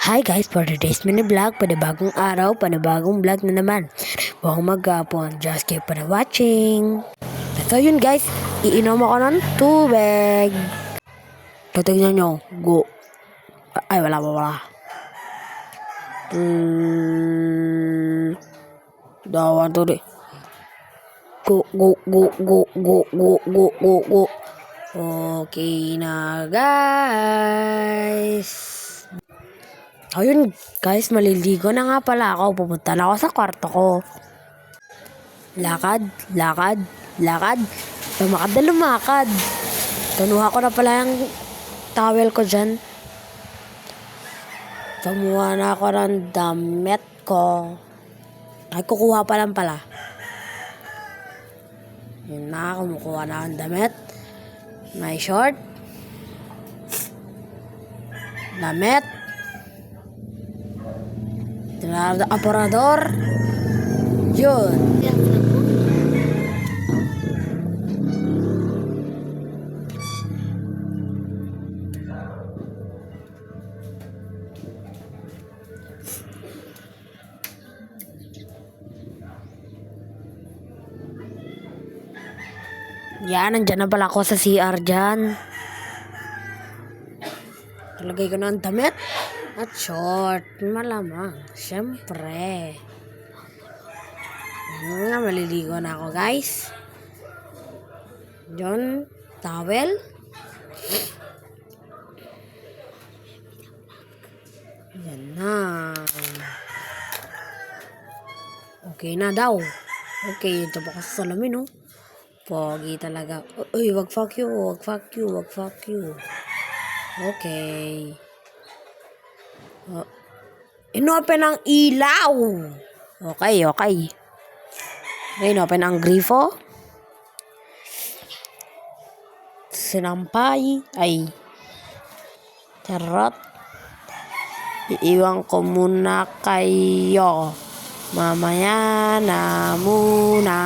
Hi guys, for today's mini vlog, panibagong araw, panibagong vlog na naman. Buong maghapon, just keep on watching. So yun guys, iinom ako ng tubig. Tatignan nyo, go. Ay, wala. Dawan to di. Go. Okay na guys. Ayun guys, maliligo na nga pala ako. Pupunta na ako sa kwarto ko. Lakad. Lumakad. Kinuha ko na pala yung towel ko dyan. Kumuha na ako ng damit ko. Ay, kukuha pa lang pala. Yun na, kumukuha na akong damit. May short. Damit. Aparador. Yun. Yan, nandyan na pala ako sa CR dyan. Talagay ko na ang damit at short. Malamang. Siyempre. Maliligo na ako guys. Diyan, towel. Yan na. Okay na daw. Okay, ito pa kasi sa salamin, oh. Pogi talaga. Uy, wag fuck you. Okay. Inopen ang ilaw. Okay. Inopen ang grifo. Sinampay. Ay. Charot. Iiwan ko muna kayo. Mamaya na muna.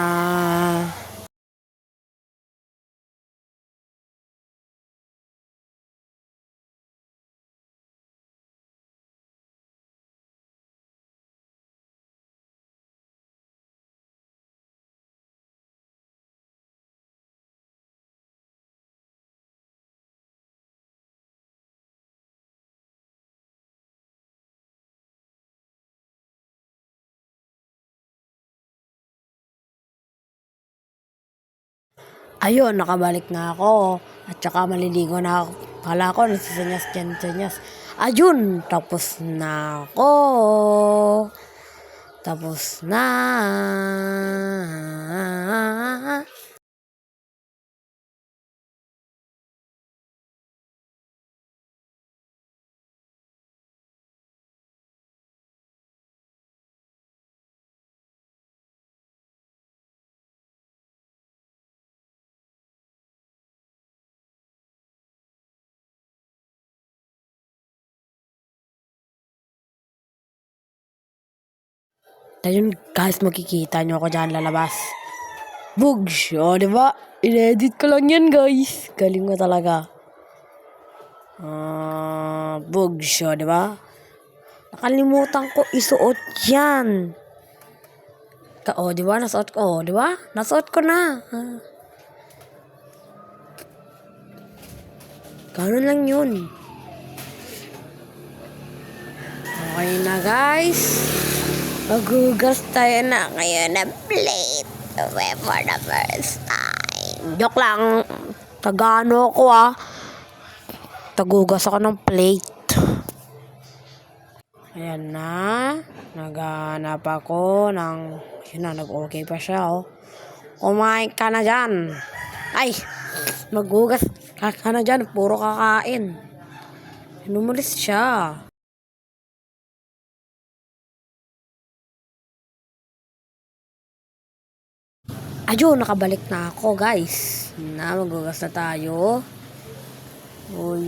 Ayun, nakabalik na ako. At saka maliligo na ako. Kala ko, nasisenyas. Ayun, tapos na ako. Tapos na. Ayun, guys, makikita nyo ako dyan lalabas. Bugs, diba? In-edit ko lang yan, guys. Galing ko talaga. Bugs, diba? Nakalimutan ko isuot yan. Diba? Nasuot ko. Diba? Nasuot ko na. Ganun lang yun. Okay na, guys. Magugas tayo na ngayon na plate. For the first time. Joke lang. Tagano ko Tagugas ako ng plate. Ayan na. Naghanap ako ng... Yun na, nag-okay pa siya, Kumain ka na dyan. Ay! Magugas ka na dyan. Puro kakain. Inumalis siya. Ayun, nakabalik na ako, guys. Magugas na tayo. Uy.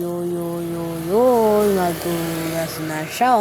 Magugas na siya,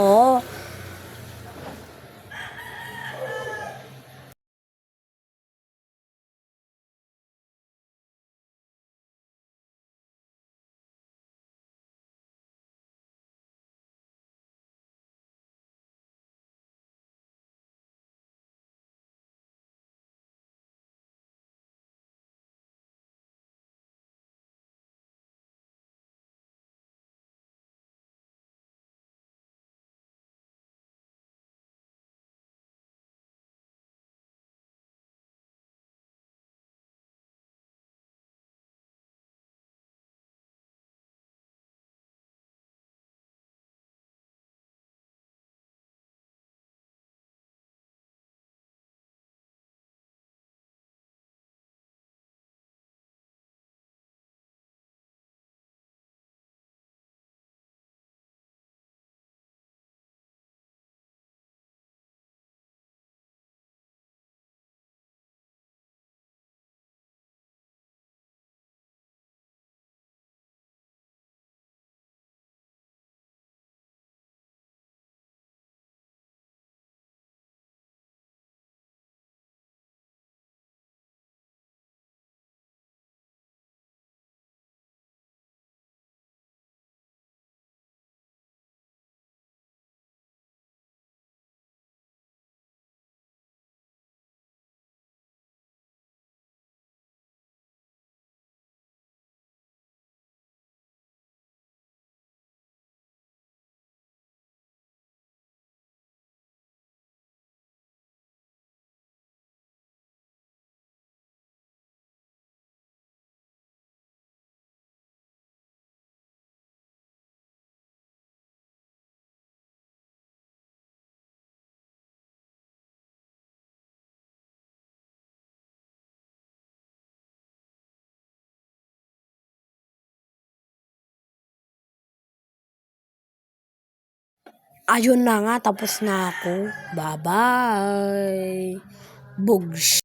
Ayun na nga, tapos na ako. Bye-bye. Bugs.